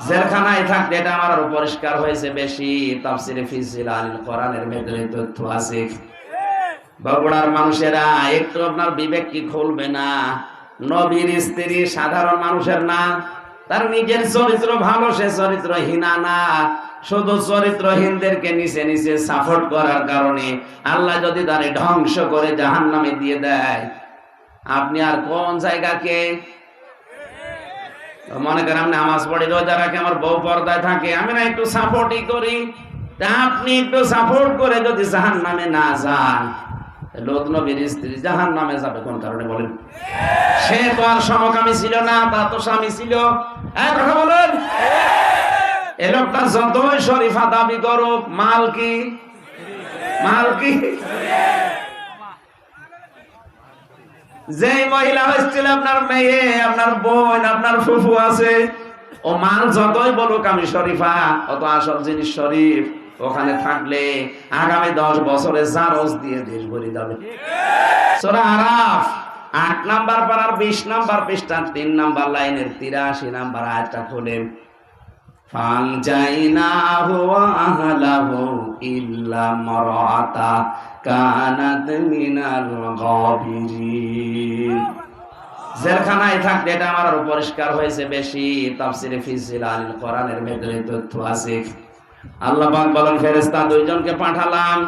জেলখানায় থাকতে এটা আমার আরো পরিষ্কার হয়েছে বেশি। তাফসিরে ফি জিলালিল কোরআনের ভেতরে তথ্য আছে। বগুড়ার মানুষেরা একটু আপনার বিবেক কি খুলবে না? নবীর স্ত্রী সাধারণ মানুষের না, তার নিজের চরিত্র ভালো, সে চরিত্রহীনা না। শুধু চরিত্রহীনদেরকে নিচে নিচে সাপোর্ট করার কারণে আল্লাহ যদি তারে ধ্বংস করে জাহান্নামে দিয়ে দেয়, আপনি আর কোন জায়গাকে? মনে করেন আমি নামাজ পড়ি, রোজা রাখি, আমার বউ পর্দায় থাকে, আমি না একটু সাপোর্টই করি। আপনি একটু সাপোর্ট করে যদি জাহান্নামে না যান, লূত নবীর স্ত্রী জাহান্নামে যাবে কোন কারণে বলেন? সে তো আর সমকামী ছিল না, তার তো স্বামী ছিল। কথা বলেন, এ লোকটা যতই শরীফা দাবি করুক, মাল কি? যে মহিলা হয়েছিল আপনার মেয়ে, আপনার বোন, আপনার ফুফু আছে, ও মাল যতই বলুক আমি শরীফা, অত আসল জিনিস শরীফ। ওখানে থাকলে আগামী 10 বছরে জারজ দিয়ে দেশ ভরে যাবে। সূরা আরাফ 8 নাম্বার পারার 20 নাম্বার পৃষ্ঠা 3 নাম্বার লাইনের 83 নাম্বার আয়াতটা খুলেন। ফানজাইনাহু ওয়া আহলাহু ইল্লা মারআতা কানাত মিনাল গাবিরিন। জেলখানায় থাকতে এটা আমার আরো পরিষ্কার হয়েছে বেশি। তাফসিরে ফি জিলালিল কোরআনের ভেতরে তথ্য আছে। আল্লাহ পাক বলেন, ফেরেশতা 2 জনকে পাঠালাম।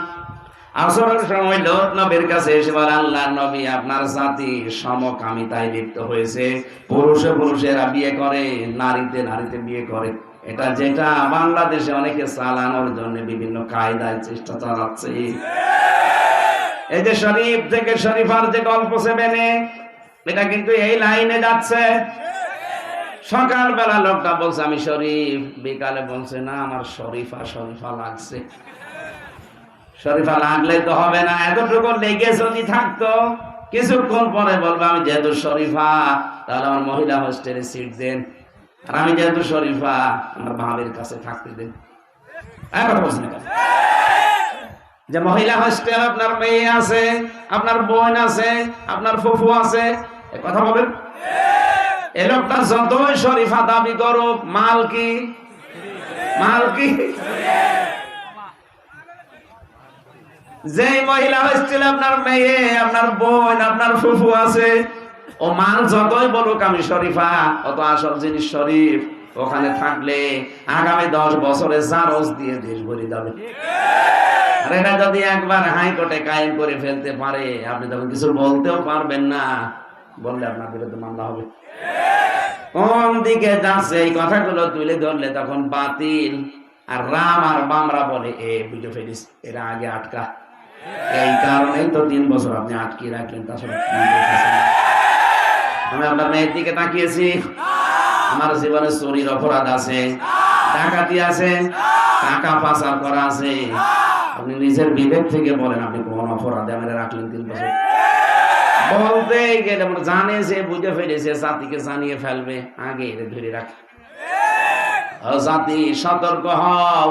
আসরের সময় লূত নবীর কাছে এসে বলে, আল্লাহর নবী, আপনার জাতি সমকামিতায় লিপ্ত হয়েছে। পুরুষে পুরুষেরা বিয়ে করে, নারীতে নারীতে বিয়ে করে। এটা যেটা বাংলাদেশে অনেকে চালানোর জন্য বিভিন্ন কায়দায় চেষ্টা চালাচ্ছে। এই যে শরীফ থেকে শরীফার যে গল্প সেবেনে, এটা কিন্তু এই লাইনে যাচ্ছে। সকালবেলা লোকটা বলছে আমি শরীফ, বিকালে বলছে না আমার শরীফা লাগছে। শরীফা লাগলে তো হবে না, এতটুকু লেগে যদি থাকতো, কিছুক্ষণ পরে বলবো আমি যেহেতু শরীফা, তাহলে আমার মহিলা হোস্টেলে সিট দেন, আর আমি যেহেতু শরীফা আমার ভাবের কাছে থাকতে দেন। যে মহিলা হোস্টেল, আপনার মেয়ে আছে, আপনার বোন আছে, আপনার ফুফু আছে, কথা বলেন। এ লোকটা যতই শরীফা দাবি করুক, মাল কি? যে মহিলা হোস্টেলে আপনার মেয়ে, আপনার বোন, আপনার ফুফু আছে, ও মাল যতই বলুক আমি শরীফা, অত আসল জিনিস শরীফ। ওখানে থাকলে আগামী 10 বছরে জারজ দিয়ে দেশ ভরে যাবে। আর এটা যদি একবার হাইকোর্টে কায়েম করে ফেলতে পারে, আপনি তখন কিছু বলতেও পারবেন না, বললে আপনার বিরুদ্ধে মামলা হবে। কোন দিকে যাচ্ছে এই কথাগুলো তুলে ধরলে তখন বাতিল। আর রাম আর বামরা বলে এ বুঝে ফেলিস, এরা আগে আটকা। এই কারণেই তো 3 বছর আপনি আটকিয়ে রাখলেন। তাছাড়া আমি আপনার মেয়ের দিকে তাকিয়েছি, আমার জীবনে চুরির অপরাধ আছে, ডাকাতি আছে, টাকা পাচার করা আছে। আপনি নিজের বিবেক থেকে বলেন আপনি কোন অপরাধে আমাদের রাখলেন 3 বছর? বলতে গেলে জানে যে বুঝে ফেলেছে, জাতিকে জানিয়ে ফেলবে, আগে এটা ধরে রাখে। জাতি সতর্ক হও,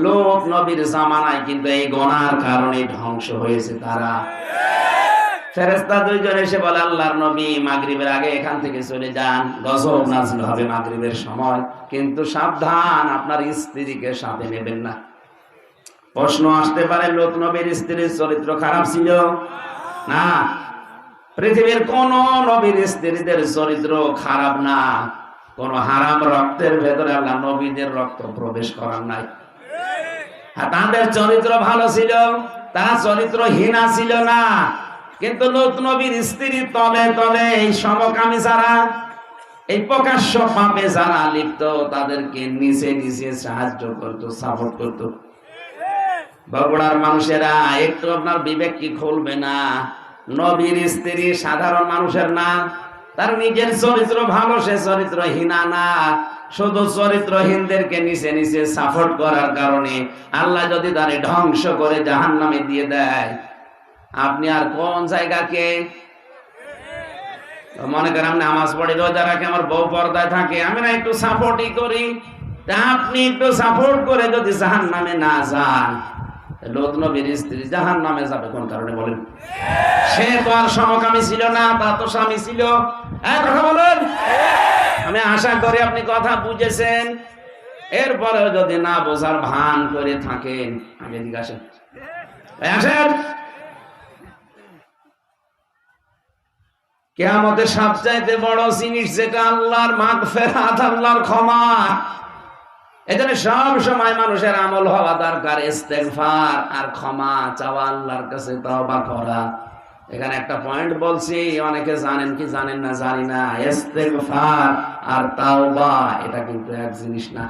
লূত নবীর জামানায় কিন্তু এই গুনার কারণে ধ্বংস হয়েছে তারা। ফেরেশতা 2 জন এসে বলে, আল্লাহর নবী মাগরিবের আগে এখান থেকে চলে যান, গজব নাযিল হবে মাগরিবের সময়, কিন্তু সাবধান আপনার স্ত্রীকে সাথে নেবেন না। প্রশ্ন আসতে পারে, লূত নবীর স্ত্রীর চরিত্র খারাপ ছিল না? পৃথিবীর কোন নবীর স্ত্রীদের চরিত্র খারাপ না। কোন হারাম রক্তের ভেতরে আল্লাহ নবীদের রক্ত প্রবেশ করার নাই। তাদের চরিত্র ভালো ছিল, তারা চরিত্রহীনা ছিল না। কিন্তু লূত নবীর স্ত্রী তলে তলে এই সমকামী যারা, এই প্রকাশ্য পাপে যারা লিপ্ত, তাদেরকে নিচে নিচে সাহায্য করত, সাপোর্ট করত। বগুড়ার মানুষেরা একটু আপনার বিবেক কি খুলবে না? নবীর স্ত্রী সাধারণ মানুষের না, তার নিজের চরিত্র ভালো, সে চরিত্রহীনা না। শুধু চরিত্রহীনদেরকে নিচে নিচে সাপোর্ট করার কারণে আল্লাহ যদি তারে ধ্বংস করে জাহান্নামে দিয়ে দেয়, আপনি আর কোন জায়গাকে? মনে করেন আমি নামাজ পড়ি, রোজা রাখি, আমার বউ পর্দায় থাকে, আমি না একটু সাপোর্টই করি। আপনি একটু সাপোর্ট করে যদি জাহান্নামে না যান, লূত নবীর স্ত্রী জাহান্নামে যাবে কোন কারণে বলেন? সে তো আর সমকামী ছিল না, তার তো স্বামী ছিল। কথা বলেন। আমি আশা করি আপনি কথা বুঝেছেন। এরপরেও যদি না বোঝার ভান করে থাকেন, আগে দিকে আসেন, আসেন। কিয়ামতের সবচাইতে বড় জিনিস যেটা আল্লাহর মাগফিরাত, আল্লাহর ক্ষমা। এজন্য সব সময় মানুষের আমল হওয়া দরকার ইস্তেগফার আর ক্ষমা চাওয়া, আল্লাহর কাছে তওবা করা। এখানে একটা পয়েন্ট বলছি, অনেকে জানেন কি জানেন না জানি না, ইস্তেগফার আর তাওবা এটা কিন্তু এক জিনিস না।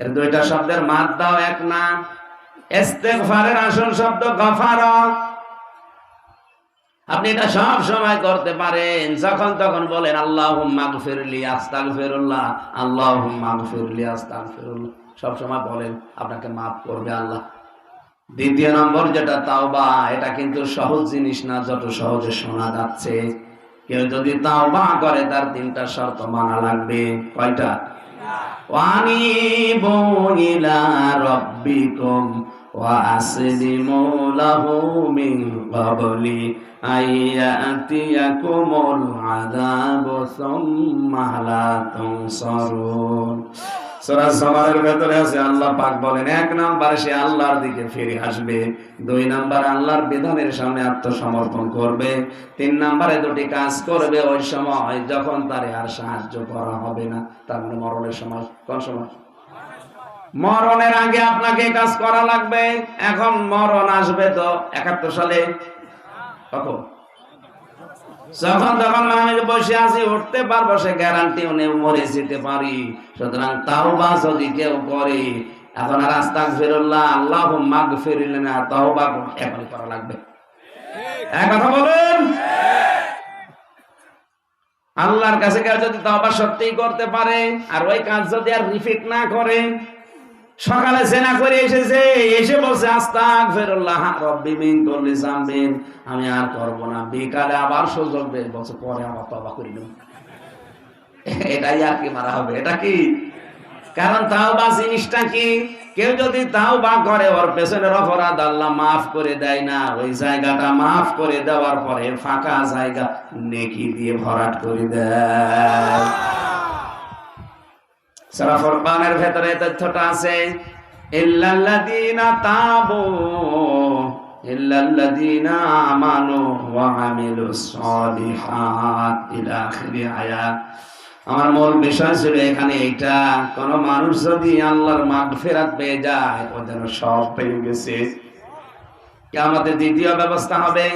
এর দুইটা শব্দের মাদ্দাও এক না। ইস্তেগফারের আসল শব্দ গফারা। আপনি এটা সব সময় করতে পারেন, যখন তখন বলেন আল্লাহুম্মা গফিরলি আস্তাগফিরুল্লাহ, আল্লাহুম্মা গফিরলি আস্তাগফিরুল্লাহ, সব সময় বলেন, আপনাকে মাফ করবে আল্লাহ। দ্বিতীয় নম্বর যেটা তাওবা, এটা কিন্তু সহজ জিনিস না যত সহজে শোনা যাচ্ছে। কেউ যদি তাওবা করে তার তিনটা শর্ত মানা লাগবে। কয়টা? ওয়ানিবু ইলা রাব্বিকুম ওয়া আসলিমু লাহু মিন ক্বাবলি আইয়াতিয়াকুমুল আযাবু সুম্মা লা তুনসারুন। সূরা জুমারের ভেতরে আছে, আল্লাহ পাক বলেন, এক নম্বরে সে আল্লাহর দিকে ফিরে আসবে, দুই নম্বরে আল্লাহর বিধানের সামনে আত্মসমর্পণ করবে, তিন নম্বরে দুটি কাজ করবে ওই সময় যখন তারে আর সাহায্য করা হবে না। তার মানে মরণের সময়। কোন সময়? মরণের আগে আপনাকে কাজ করা লাগবে। এখন মরণ আসবে তো 71 সালে, কখন? যখন তখন আমি বসে আছি, উঠতে পারবো সে গ্যারান্টি নেই, মরে যেতে পারি। সুতরাং তাওবা যদি কেউ করে, এখন আর আস্তাগফিরুল্লাহ আল্লাহুম্মা গফিরলি না, তাওবা এখনই করা লাগবে। এক কথা বলুন। আল্লাহর কাছে কেউ যদি তাওবা সত্যিই করতে পারে, আর ওই কাজ যদি আর রিপিট না করে, সকালে জেনা করে এসেছে, এসে বলছে আস্তাগফিরুল্লাহ রাব্বি মিন কুল্লি যামবিন, আমি আর করব না, বিকালে আবার সুযোগ দেয়, বলছে পরে আবার তওবা করে নেব, এটাই আর কি মারা হবে। এটা কি? কারণ তাওবা জিনিসটা কি? কেউ যদি তাওবা করে, ওর পেছনের অপরাধ আল্লাহ মাফ করে দেয় না, ওই জায়গাটা মাফ করে দেওয়ার পরে ফাঁকা জায়গা নেকি দিয়ে ভরাট করে দেয়। সূরা ফুরকানের ভেতরে তথ্যটা আছে, ইল্লাল্লাযীনা তাবু ইল্লাল্লাযীনা আমানু ওয়া আমিলুস সালিহাত ইলা আখিরি আয়াত। আমার মূল বিষয় ছিল এখানে এইটা, কোন মানুষ যদি আল্লাহর মাগফিরাত পেয়ে যায়, ও যেন সব পেয়ে গেছে। কিয়ামতের দ্বিতীয় ব্যবস্থা হবে,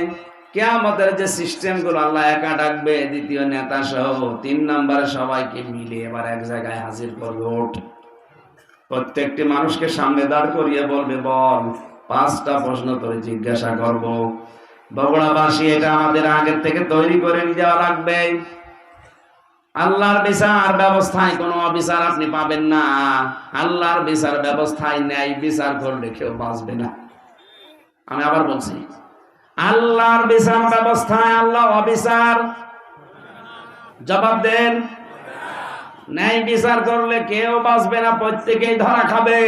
কিয়ামতের যে সিস্টেম গুলো আল্লাহ একা ডাকবে, দ্বিতীয় নেতা সহ 3 নম্বরে সবাইকে মিলে এবার এক জায়গায় হাজির করবে। ওঠ, প্রত্যেকটি মানুষকে সামনে দাঁড় করিয়ে বলবে, বল 5টা প্রশ্ন তোরে জিজ্ঞাসা করব। বগুড়াবাসী, এটা আমাদের আগের থেকে তৈরি করে নিয়ে যাওয়া লাগবে। আল্লাহর বিচার ব্যবস্থায় কোনো অবিচার আপনি পাবেন না। আল্লাহর বিচার ব্যবস্থায় ন্যায় বিচার করলে কেউ বাঁচবে না। আমি আবার বলছি, আল্লাহর বিচার ব্যবস্থায় আল্লাহ অবিচার, জবাব দেন, ন্যায় বিচার করলে কেউ বাঁচবে না, প্রত্যেকেই ধরা খাবে।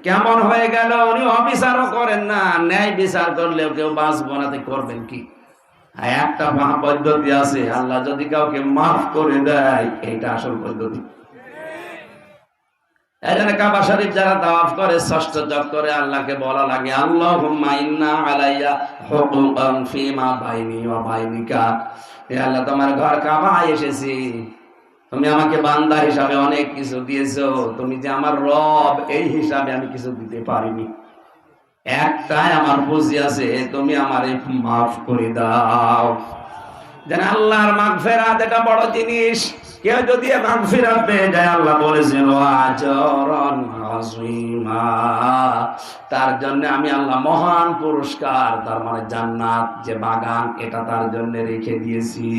কেমন হয়ে গেল? উনি অবিচারও করেন না, ন্যায় বিচার করলেও কেউ বাঁচবো না, করবেন কি? একটা পদ্ধতি আছে, আল্লাহ যদি কাউকে মাফ করে দেয়, এইটা আসল পদ্ধতি। এখানে কাবা শরীফ যারা তাওয়াফ করে, ষষ্ঠ জপ করে আল্লাহকে বলা লাগে, আল্লাহুম্মা ইন্না আলাইয়া হুকুকান ফীমা বাইনি ওয়া বাইনিকা। হে আল্লাহ, তোমার ঘর কাবায় এসেছি, তুমি আমাকে বান্দা হিসাবে অনেক কিছু দিয়েছো, তুমি যে আমার রব এই হিসাবে আমি কিছু দিতে পারিনি। একটাই আমার পুঁজি আছে, তুমি আমারে মাফ করে দাও। যেন আল্লাহর মাগফিরাত এটা বড় জিনিস। কেউ যদি মাগফিরাত পেয়ে যায়, আল্লাহ বলেছেন আজরান আযীমা, তার জন্য আমি আল্লাহ মহান পুরস্কার, তার মানে জান্নাত যে বাগান, এটা তার জন্য রেখে দিয়েছি।